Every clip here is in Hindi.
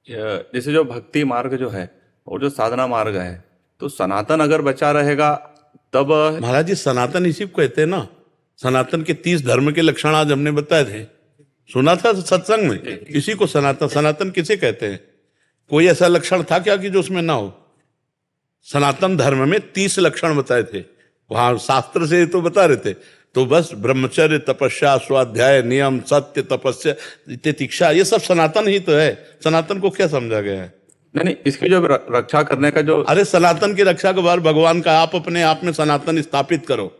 जैसे जो भक्ति मार्ग जो है और जो साधना मार्ग है, तो सनातन अगर बचा रहेगा तब। महाराज जी, सनातन इसी को कहते हैं ना। सनातन के 30 धर्म के लक्षण आज हमने बताए थे, सुना था सत्संग में। इसी को सनातन, सनातन किसे कहते हैं? कोई ऐसा लक्षण था क्या कि जो उसमें ना हो? सनातन धर्म में 30 लक्षण बताए थे, वहां शास्त्र से तो बता रहे थे। तो बस ब्रह्मचर्य, तपस्या, स्वाध्याय, नियम, सत्य, तपस्या, तितिक्षा, ये सब सनातन ही तो है। सनातन को क्या समझा गया है? नहीं नहीं, इसकी जो रक्षा करने का जो। अरे सनातन की रक्षा के बाद भगवान का, आप अपने आप में सनातन स्थापित करो,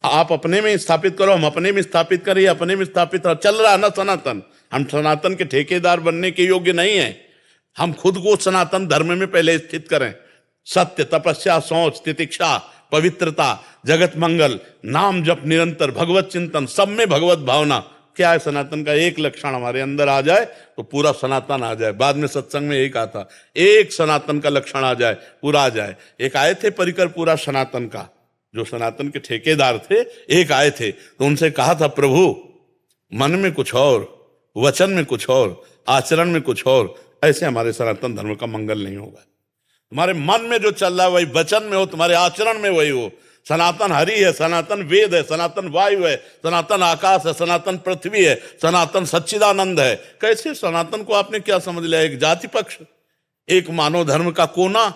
आप अपने में स्थापित करो, हम अपने में स्थापित करें, अपने में स्थापित करो। चल रहा ना सनातन। हम सनातन के ठेकेदार बनने के योग्य नहीं है। हम खुद को सनातन धर्म में पहले स्थित करें। सत्य, तपस्या, शौच, तितिक्षा, पवित्रता, जगत मंगल, नाम जप निरंतर, भगवत चिंतन, सब में भगवत भावना। क्या है सनातन का? एक लक्षण हमारे अंदर आ जाए तो पूरा सनातन आ जाए। बाद में सत्संग में यही कहा था, एक सनातन का लक्षण आ जाए पूरा आ जाए। एक आए थे परिकर पूरा सनातन का, जो सनातन के ठेकेदार थे, एक आए थे, तो उनसे कहा था, प्रभु मन में कुछ और, वचन में कुछ और, आचरण में कुछ और, ऐसे हमारे सनातन धर्म का मंगल नहीं होगा। तुम्हारे मन में जो चल रहा है वही वचन में हो, तुम्हारे आचरण में वही हो। सनातन हरि है, सनातन वेद है, सनातन वायु है, सनातन आकाश है, सनातन पृथ्वी है, सनातन सच्चिदानंद है। कैसे सनातन को आपने क्या समझ लिया? एक जाति पक्ष, एक मानव धर्म का कोना।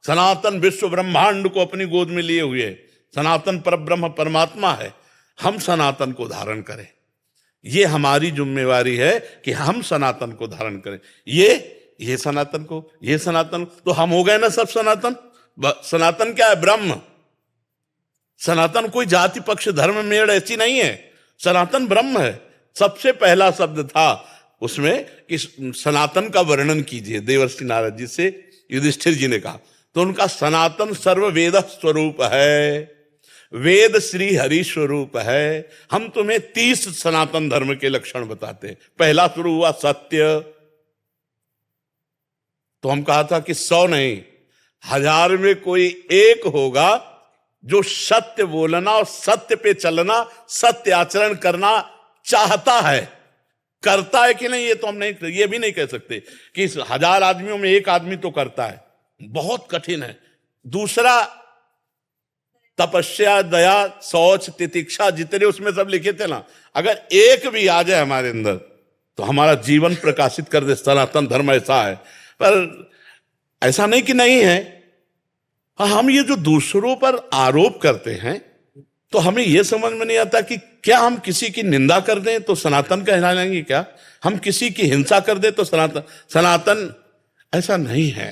सनातन विश्व ब्रह्मांड को अपनी गोद में लिए हुए सनातन परब्रह्म परमात्मा है। हम सनातन को धारण करें, ये हमारी जिम्मेवारी है कि हम सनातन को धारण करें। ये सनातन को, ये सनातन, तो हम हो गए ना सब सनातन। सनातन क्या है? ब्रह्म। सनातन कोई जाति पक्ष धर्म मेड़ ऐसी नहीं है। सनातन ब्रह्म है। सबसे पहला शब्द था उसमें कि सनातन का वर्णन कीजिए, देवर्षि नारद जी से युधिष्ठिर जी ने कहा। तो उनका सनातन सर्व वेद स्वरूप है, वेद श्री हरि स्वरूप है। हम तुम्हें 30 सनातन धर्म के लक्षण बताते हैं। पहला शुरू हुआ सत्य। तो हम कहा था कि 100 नहीं, 1000 में कोई एक होगा जो सत्य बोलना और सत्य पे चलना, सत्य आचरण करना चाहता है। करता है कि नहीं ये तो हम नहीं, ये भी नहीं कह सकते कि 1000 आदमियों में एक आदमी तो करता है, बहुत कठिन है। दूसरा, तपस्या, दया, शौच, तितिक्षा, जितने उसमें सब लिखे थे ना, अगर एक भी आ जाए हमारे अंदर तो हमारा जीवन प्रकाशित कर दे। सनातन धर्म ऐसा है। पर ऐसा नहीं कि नहीं है। हम ये जो दूसरों पर आरोप करते हैं, तो हमें यह समझ में नहीं आता कि क्या हम किसी की निंदा कर दें तो सनातन कहला लेंगे क्या? हम किसी की हिंसा कर दें तो सनातन ऐसा नहीं है।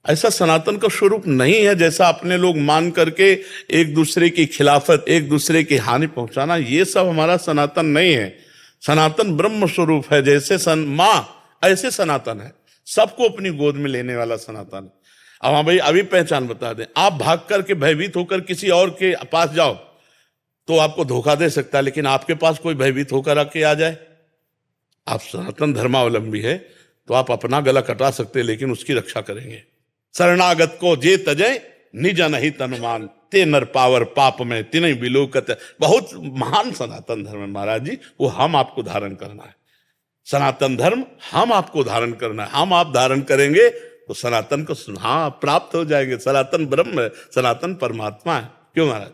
ऐसा सनातन का स्वरूप नहीं है जैसा अपने लोग मान करके एक दूसरे की खिलाफत, एक दूसरे की हानि पहुंचाना, ये सब हमारा सनातन नहीं है। सनातन ब्रह्म स्वरूप है। जैसे मां ऐसे सनातन है, सबको अपनी गोद में लेने वाला सनातन। अब हाँ भाई, अभी पहचान बता दें। आप भाग करके भयभीत होकर किसी और के पास जाओ तो आपको धोखा दे सकता है, लेकिन आपके पास कोई भयभीत होकर आके आ जाए, आप सनातन धर्मावलंबी है तो आप अपना गला कटा सकते हैं, लेकिन उसकी रक्षा करेंगे। शरणागत को जे तजय निज नहीं तनुमान, ते नर पावर पाप में तिनई बिलोकत। बहुत महान सनातन धर्म है महाराज जी, वो हम आपको धारण करना है। सनातन धर्म हम आपको धारण करना है। हम आप धारण करेंगे तो सनातन को हाँ प्राप्त हो जाएंगे। सनातन ब्रह्म है, सनातन परमात्मा है। क्यों महाराज?